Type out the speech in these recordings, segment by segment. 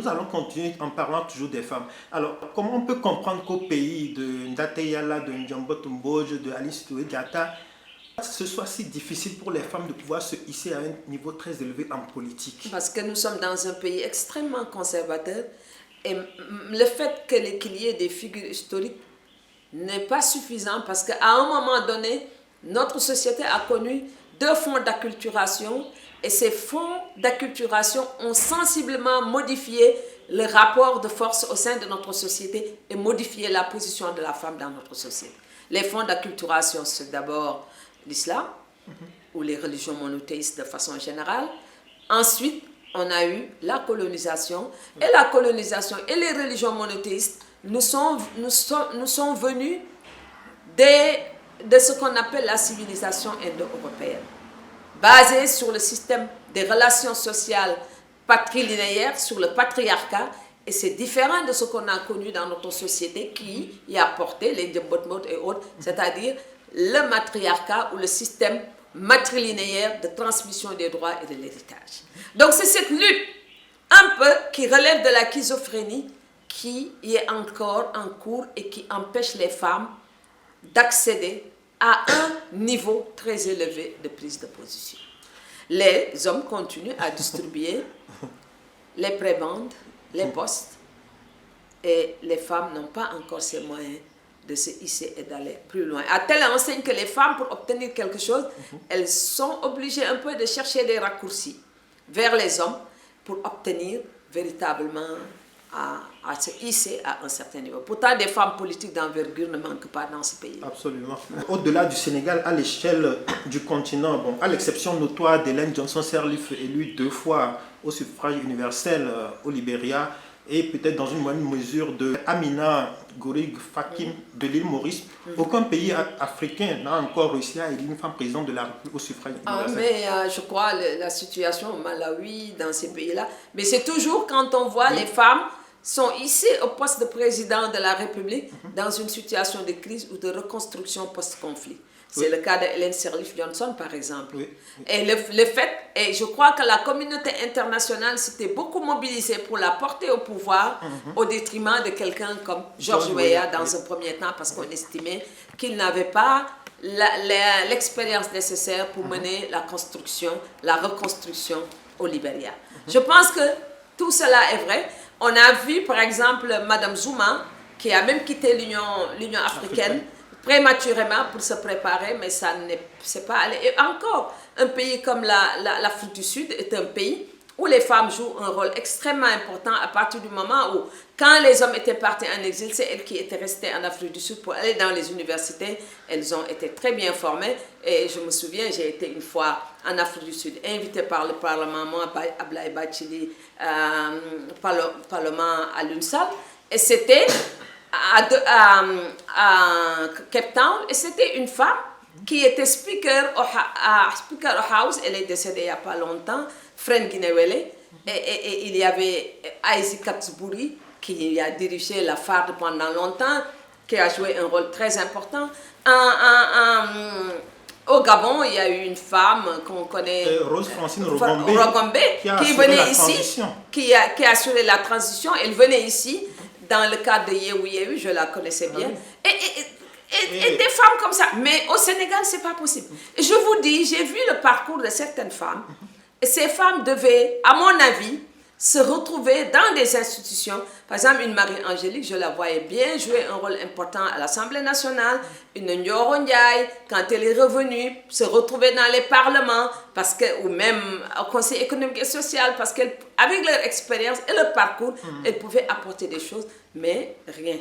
nous allons continuer en parlant toujours des femmes. Alors, comment on peut comprendre qu'au pays de Ndaté Yala, de Ndjambo Tumbodj, de Alice Touré Diatta, ce soit si difficile pour les femmes de pouvoir se hisser à un niveau très élevé en politique? Parce que nous sommes dans un pays extrêmement conservateur et le fait qu'il y ait des figures historiques n'est pas suffisant parce qu'à un moment donné, notre société a connu 2 fonds d'acculturation et ces fonds d'acculturation ont sensiblement modifié le rapport de force au sein de notre société et modifié la position de la femme dans notre société. Les fonds d'acculturation, c'est d'abord l'islam ou les religions monothéistes de façon générale. Ensuite, on a eu la colonisation. Et la colonisation et les religions monothéistes nous sont venus de ce qu'on appelle la civilisation indo-européenne, basée sur le système des relations sociales patrilinéaires, sur le patriarcat. Et c'est différent de ce qu'on a connu dans notre société qui y a porté les Djembotmot et autres, c'est-à-dire le matriarcat ou le système matrilinéaire de transmission des droits et de l'héritage. Donc c'est cette lutte un peu qui relève de la schizophrénie qui est encore en cours et qui empêche les femmes d'accéder à un niveau très élevé de prise de position. Les hommes continuent à distribuer les prébendes, les postes, et les femmes n'ont pas encore ces moyens de se hisser et d'aller plus loin. À telle enseigne que les femmes, pour obtenir quelque chose, elles sont obligées un peu de chercher des raccourcis vers les hommes pour obtenir véritablement à se hisser à un certain niveau. Pourtant, des femmes politiques d'envergure ne manquent pas dans ce pays. Absolument. Au-delà du Sénégal, à l'échelle du continent, bon, à l'exception notoire d'Ellen Johnson Sirleaf, élue 2 fois au suffrage universel au Libéria, et peut-être dans une moindre mesure de Amina Gourig Fakim de l'île Maurice, aucun pays africain n'a encore réussi à élire une femme présidente de la République au suffrage universel. Mais je crois la situation au Malawi, dans ces pays-là, mais c'est toujours quand on voit les femmes sont ici au poste de président de la République dans une situation de crise ou de reconstruction post-conflit. C'est le cas de Ellen Sirleaf Johnson, par exemple. Et le fait, et je crois que la communauté internationale s'était beaucoup mobilisée pour la porter au pouvoir au détriment de quelqu'un comme George Weah dans un premier temps, parce qu'on estimait qu'il n'avait pas l'expérience nécessaire pour mener la reconstruction au Libéria. Je pense que tout cela est vrai. On a vu, par exemple, Mme Zuma, qui a même quitté l'Union africaine, prématurément pour se préparer, mais ça ne s'est pas allé. Et encore, un pays comme l'Afrique du Sud est un pays où les femmes jouent un rôle extrêmement important à partir du moment où, quand les hommes étaient partis en exil, c'est elles qui étaient restées en Afrique du Sud pour aller dans les universités. Elles ont été très bien formées. Et je me souviens, j'ai été une fois en Afrique du Sud, invitée par le Parlement, moi, Ablaye Bathily, Parlement à l'UNSAL. Et c'était à Cape Town, et c'était une femme qui était speaker au House. Elle est décédée il n'y a pas longtemps, Fren Guinewele, et il y avait Aïsi Katsbouri qui a dirigé la FARD pendant longtemps, qui a joué un rôle très important. Au Gabon, il y a eu une femme qu'on connaît, Rose Francine Rogombe, qui venait ici, qui a assuré la transition. Elle venait ici dans le cadre de Yehu Yehu, je la connaissais bien. Et des femmes comme ça. Mais au Sénégal, ce n'est pas possible. Et je vous dis, j'ai vu le parcours de certaines femmes. Et ces femmes devaient, à mon avis, se retrouver dans des institutions. Par exemple, une Marie-Angélique, je la voyais bien jouer un rôle important à l'Assemblée nationale. Une Ndioro Ndiaye, quand elle est revenue, se retrouver dans les parlements, ou même au Conseil économique et social, parce qu'avec leur expérience et leur parcours, elles pouvaient apporter des choses, mais rien.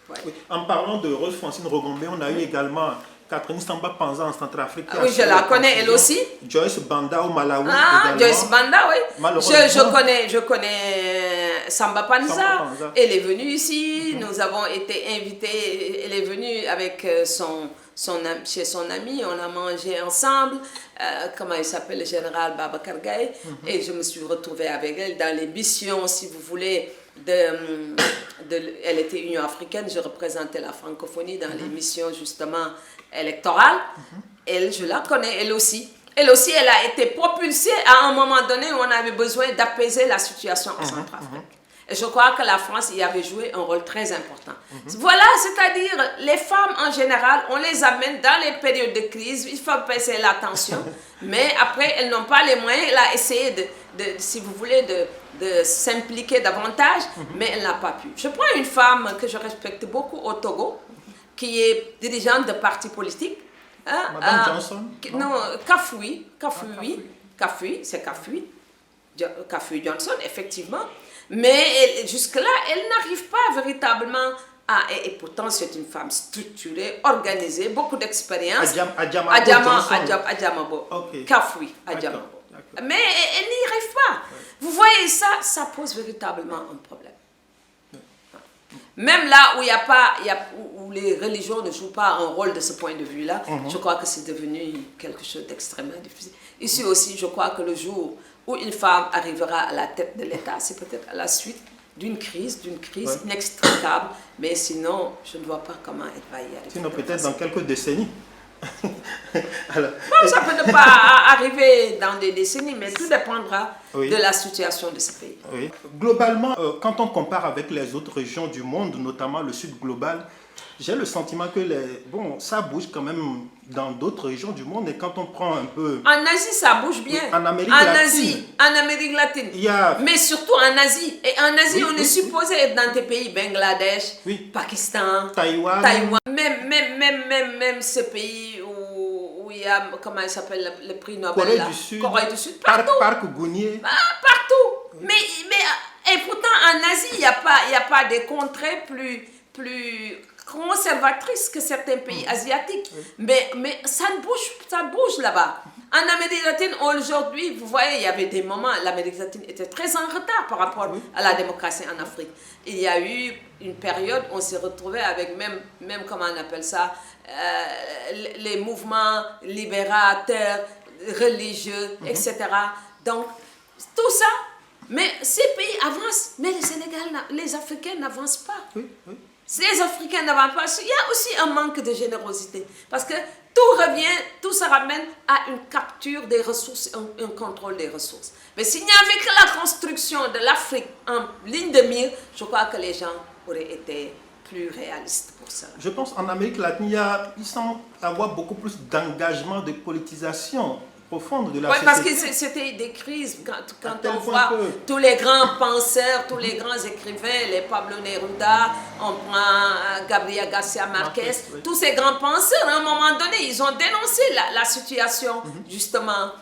Ouais. Oui. En parlant de Rose Francine Rogombe, on a eu également Catherine Samba Panza en Centrafrique. Oui, je la connais elle aussi. Joyce Banda au Malawi. Joyce Banda, oui. Je connais Samba Panza. Elle est venue ici. Nous avons été invités. Elle est venue avec chez son ami. On a mangé ensemble. Comment il s'appelle, le général Babacar Gaye. Et je me suis retrouvée avec elle dans les missions, si vous voulez. Elle était Union africaine, je représentais la francophonie dans les missions justement électorales. Elle, je la connais, elle aussi. Elle aussi, elle a été propulsée à un moment donné où on avait besoin d'apaiser la situation en Centrafrique. Et je crois que la France y avait joué un rôle très important. Voilà, c'est-à-dire, les femmes en général, on les amène dans les périodes de crise, il faut baisser la tension, mais après, elles n'ont pas les moyens. Elle a essayé si vous voulez, de s'impliquer davantage, mais elle n'a pas pu. Je prends une femme que je respecte beaucoup au Togo, qui est dirigeante de parti politique. Hein, Madame Johnson? Non, Kafui, c'est Kafui Johnson, effectivement. Mais jusque-là, elle n'arrive pas véritablement à... Et pourtant, c'est une femme structurée, organisée, beaucoup d'expérience. Adjamabo. Okay. Kafui, Adjamabo. Mais elle n'y arrive pas. Vous voyez, ça pose véritablement un problème. Même là où il y a pas, où les religions ne jouent pas un rôle de ce point de vue-là, je crois que c'est devenu quelque chose d'extrêmement difficile. Ici aussi, je crois que le jour où une femme arrivera à la tête de l'État, c'est peut-être à la suite d'une crise inextricable, mais sinon, je ne vois pas comment elle va y arriver. Sinon, peut-être dans quelques décennies. Alors, bon, ça peut ne pas arriver dans des décennies, mais tout dépendra de la situation de ce pays. Oui. Globalement, quand on compare avec les autres régions du monde, notamment le sud global, j'ai le sentiment que ça bouge quand même dans d'autres régions du monde. Et quand on prend un peu... En Asie, ça bouge bien. En Amérique latine. En Amérique latine. Mais surtout en Asie. Et en Asie, on est supposé être dans des pays, Bangladesh, Pakistan, Taïwan. Même ce pays où il y a, comment il s'appelle, le prix Nobel Corée du Sud. Partout. Parc Gounier. Partout. Oui. Et pourtant, en Asie, il n'y a pas des contrées plus conservatrices que certains pays asiatiques. Mais ça bouge là-bas. En Amérique latine, aujourd'hui, vous voyez, il y avait des moments, l'Amérique latine était très en retard par rapport à la démocratie en Afrique. Il y a eu une période où on s'est retrouvé avec même comment on appelle ça, les mouvements libérateurs, religieux, etc. Donc, tout ça, mais ces pays avancent, mais les Africains n'avancent pas. Les Africains n'avancent pas. Il y a aussi un manque de générosité. Parce que tout se ramène à une capture des ressources, un contrôle des ressources. Mais s'il n'y avait que la construction de l'Afrique en ligne de mire, je crois que les gens auraient été plus réalistes pour ça. Je pense qu'en Amérique latine, il semble avoir beaucoup plus d'engagement, de politisation profonde de la société. Parce que c'était des crises. Quand on voit tous les grands penseurs, tous les grands écrivains, les Pablo Neruda, on prend Gabriel Garcia Marquez, tous ces grands penseurs, à un moment donné, ils ont dénoncé la situation, justement,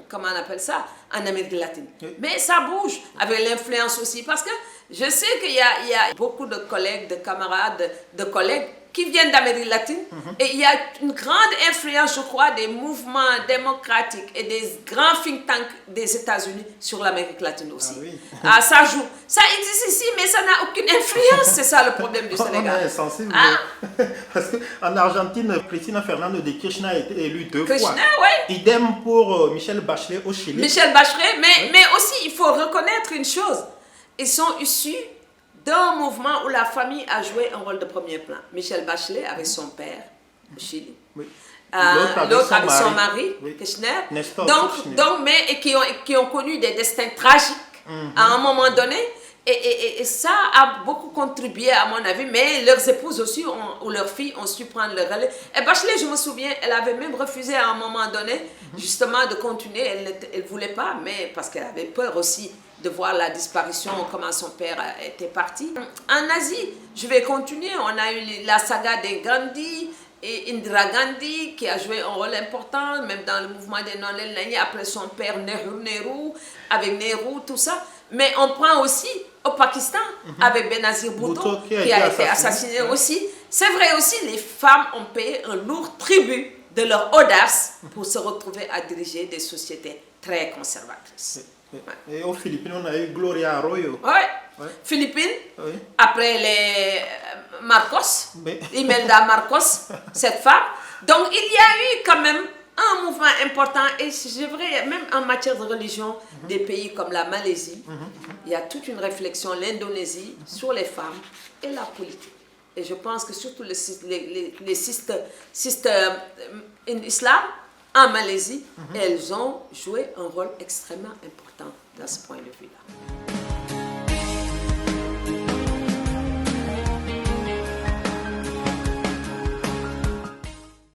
comment on appelle ça, en Amérique latine. Mais ça bouge, avec l'influence aussi, parce que je sais qu'il y a beaucoup de collègues, de camarades, de collègues qui viennent d'Amérique latine, et il y a une grande influence, je crois, des mouvements démocratiques et des grands think tanks des États-Unis sur l'Amérique latine aussi. Ça joue. Ça existe ici, mais ça n'a aucune influence. C'est ça le problème du Sénégal. On est sensible. Parce qu'en Argentine, Cristina Fernando de Kirchner a été élue 2 fois. Idem pour Michelle Bachelet au Chili. Michelle Bachelet, mais aussi, il faut reconnaître une chose. Ils sont issus d'un mouvement où la famille a joué un rôle de premier plan. Michelle Bachelet avec son père au Chili. L'autre avec son mari, Kirchner. Mais qui ont connu des destins tragiques à un moment donné. Et ça a beaucoup contribué, à mon avis, mais leurs épouses aussi, ou leurs filles, ont su prendre le relais. Et Bachelet, je me souviens, elle avait même refusé à un moment donné, justement, de continuer. Elle ne voulait pas, mais parce qu'elle avait peur aussi de voir la disparition, comment son père était parti. En Asie, je vais continuer, on a eu la saga des Gandhi, et Indira Gandhi, qui a joué un rôle important, même dans le mouvement des non-alignés, après son père Nehru, avec Nehru, tout ça. Mais on prend aussi au Pakistan, avec Benazir Bhutto, qui a été assassiné aussi. C'est vrai aussi, les femmes ont payé un lourd tribut de leur audace pour se retrouver à diriger des sociétés très conservatrices. Et aux Philippines, on a eu Gloria Arroyo. Philippines, après les Marcos, Imelda Marcos, cette femme. Donc il y a eu quand même un mouvement important, et c'est vrai, même en matière de religion, des pays comme la Malaisie, il y a toute une réflexion, l'Indonésie, sur les femmes et la politique. Et je pense que surtout les systèmes islam, en Malaisie, elles ont joué un rôle extrêmement important dans ce point de vue-là.